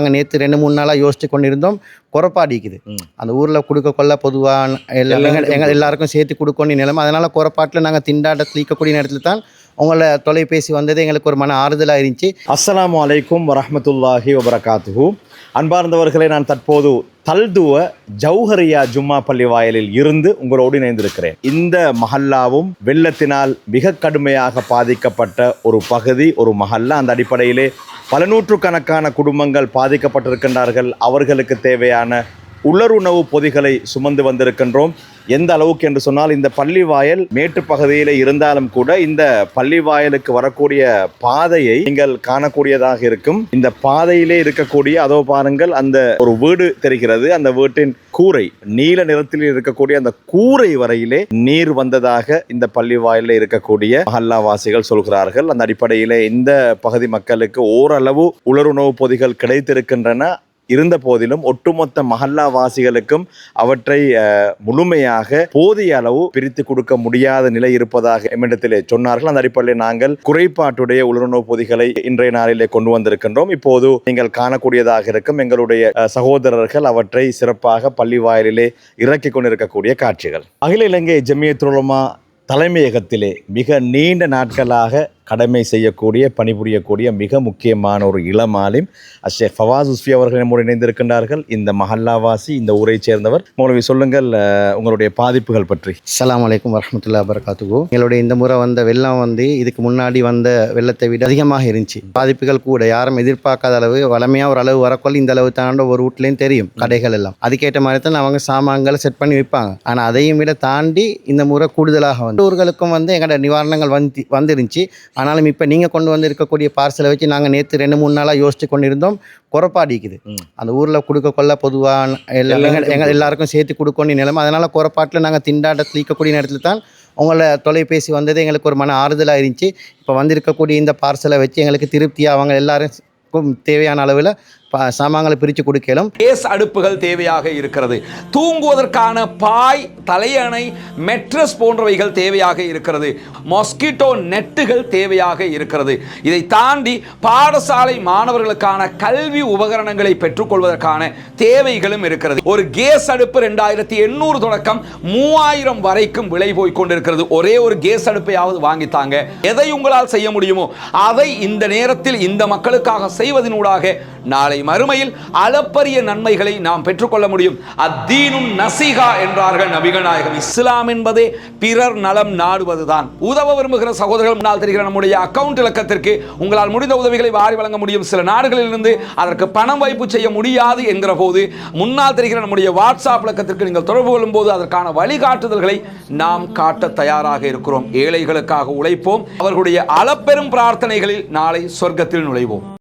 நாங்கள் நேற்று 2-3 நாளாக யோசிச்சு கொண்டிருந்தோம். குறைப்பாடிக்குது அந்த ஊரில் கொடுக்க கொள்ள பொதுவாக எங்கள் எல்லாருக்கும் சேர்த்து கொடுக்கணும் நிலைமை. அதனால் குறைப்பாட்டில் நாங்கள் திண்டாட்டத்தில் ஈக்கக்கூடிய நேரத்தில் தான் உங்களை தொலைபேசி வந்தது எங்களுக்கு ஒரு மன ஆறுதலாக இருந்துச்சு. அஸ்ஸலாமு அலைக்கும் வரஹ்மத்துல்லாஹி வபரகாத்துஹு. அன்பார்ந்தவர்களை, நான் தற்போது தல்துவ ஜௌஹரியா ஜும்மா பள்ளி வாயிலில் இருந்து உங்களோடு இணைந்திருக்கிறேன். இந்த மஹல்லாவும் வெள்ளத்தினால் மிக கடுமையாக பாதிக்கப்பட்ட ஒரு பகுதி, ஒரு மஹல்லா. அந்த அடிப்படையிலே பல நூற்றுக்கணக்கான குடும்பங்கள் பாதிக்கப்பட்டிருக்கின்றார்கள். அவர்களுக்கு தேவையான உலருணவு பொதிகளை சுமந்து வந்திருக்கின்றோம். எந்த அளவுக்கு என்று சொன்னால், இந்த பள்ளி வாயல் மேட்டு பகுதியில் இருந்தாலும் கூட இந்த பள்ளி வாயலுக்கு வரக்கூடிய பாதையை நீங்கள் காணக்கூடியதாக இருக்கும். இந்த பாதையிலே இருக்கக்கூடிய அதோ பாருங்கள், அந்த ஒரு வீடு தெரிகிறது. அந்த வீட்டின் கூரை நீல நிறத்தில் இருக்கக்கூடிய அந்த கூரை வரையிலே நீர் வந்ததாக இந்த பள்ளி வாயிலில் இருக்கக்கூடிய மஹல்லாவாசிகள் சொல்கிறார்கள். அந்த அடிப்படையிலே இந்த பகுதி மக்களுக்கு ஓரளவு உலருணவு பொதிகள் கிடைத்திருக்கின்றன. இருந்த போதிலும் ஒட்டுமொத்த மஹல்லாவாசிகளுக்கும் அவற்றை முழுமையாக போதிய அளவு பிரித்து கொடுக்க முடியாத நிலை இருப்பதாக எம்மிடத்திலே சொன்னார்கள். அந்த அடிப்படையில் நாங்கள் குறைபாட்டுடைய உலருணவு பொதிகளை இன்றைய நாளிலே கொண்டு வந்திருக்கின்றோம். இப்போது நீங்கள் காணக்கூடியதாக இருக்கும் எங்களுடைய சகோதரர்கள் அவற்றை சிறப்பாக பள்ளி வாயிலிலே இறக்கி கொண்டிருக்கக்கூடிய காட்சிகள். அகில இலங்கை ஜமியத்துல் உலமா தலைமையகத்திலே மிக நீண்ட நாட்களாக கடமை செய்யக்கூடிய, பணிபுரியக்கூடிய மிக முக்கியமான ஒரு இளமாலிம் ஷேக் ஃபவாஸ் உஸ்ஃபி அவர்கள் நம்மோடு இணைந்திருக்கின்றார்கள். இந்த மஹல்லாவாசி, இந்த ஊரை சேர்ந்தவர். மௌலவி, சொல்லுங்கள் உங்களுடைய பாதிப்புகள் பற்றி. அஸ்ஸலாமு அலைக்கும் வரஹ்மத்துல்லாஹி வபரகாத்துஹு. எங்களுடைய இந்த முறை வந்த வெள்ளம் இதுக்கு முன்னாடி வந்த வெள்ளத்தை விட அதிகமாக இருந்துச்சு. பாதிப்புகள் கூட யாரும் எதிர்பார்க்காத அளவு, வளமையாக ஒரு அளவு வரக்கொள்ள இந்த அளவு தாண்ட ஒரு வீட்லேயும் தெரியும் கடைகள் எல்லாம். அதுக்கேற்ற மாதிரி தான் அவங்க சாமான்களை செட் பண்ணி வைப்பாங்க. ஆனால் அதையும் விட தாண்டி இந்த முறை கூடுதலாக ஊர்களுக்கும் எங்களோட நிவாரணங்கள் வந்துருந்துச்சு. ஆனாலும் இப்போ நீங்கள் கொண்டு வந்து இருக்கக்கூடிய பார்சலை வச்சு நாங்கள் நேற்று 2-3 நாளாக யோசிச்சு கொண்டிருந்தோம். குறைப்பாடிக்குது அந்த ஊரில் கொடுக்க கொள்ள பொதுவாக எங்கள் எல்லாருக்கும் சேர்த்து கொடுக்கணும் நிலைமை. அதனால் குறைப்பாட்டில் நாங்கள் திண்டாட்டத்தில் ஈக்கக்கூடிய நேரத்தில் தான் உங்களை தொலைபேசி வந்தது எங்களுக்கு ஒரு மன ஆறுதலாக இருந்துச்சு. இப்போ வந்திருக்கக்கூடிய இந்த பார்சலை வச்சு எங்களுக்கு திருப்தியாக அவங்க எல்லாருக்கும் தேவையான அளவில் சாமான்களை பிரித்து கொடுக்கலாம். கேஸ் அடுப்புகள் தேவையாக இருக்கிறது. தூங்குவதற்கான பாய், தலையணை, மெட்ரஸ் போன்றவைகள் தேவையாக இருக்கிறது. மொஸ்கிட்டோ நெட்டுகள் தேவையாக இருக்கிறது. இதை தாண்டி பாடசாலை மாணவர்களுக்கான கல்வி உபகரணங்களை பெற்றுக்கொள்வதற்கான தேவைகளும் இருக்கிறது. ஒரு கேஸ் அடுப்பு 2800 தொடக்கம் 3000 வரைக்கும் விலை போய் கொண்டிருக்கிறது. ஒரே ஒரு கேஸ் அடுப்பையாவது வாங்கித்தாங்க. எதை உங்களால் செய்ய முடியுமோ அதை இந்த நேரத்தில் இந்த மக்களுக்காக செய்வதனூடாக நாளை மறுமையில் அளப்பரிய நன்மைகளை நாம் பெற்றுக்கொள்ள முடியும். அத்தீனுன் நசீஹா என்றார்கள் நபிகள் நாயகம். இஸ்லாம் என்பதே பிறர் நலம் நாடுவதுதான். உதவ விரும்புகிற சகோதரர்கள், முன்னால் தெரிகிற நம்முடைய அக்கவுண்ட் இலக்கத்திற்கு உங்களால் முடிந்த உதவிகளை வாரி வழங்க முடியும். சில நாடுகளிலிருந்து அதற்கு பணம் வைப்பு செய்ய முடியாது என்கிற போது முன்னால் தெரிகிற நம்முடைய வாட்ஸ்அப் இலக்கத்திற்கு நீங்கள் தொடர்பு கொள்ளும் போது அதற்கான வழிகாட்டுதல்களை நாம் காட்ட தயாராக இருக்கிறோம். ஏழைகளுக்காக உழைப்போம். அவர்களுடைய அளப்பெரும் பிரார்த்தனைகளில் நாளை சொர்க்கத்தில் நுழைவோம்.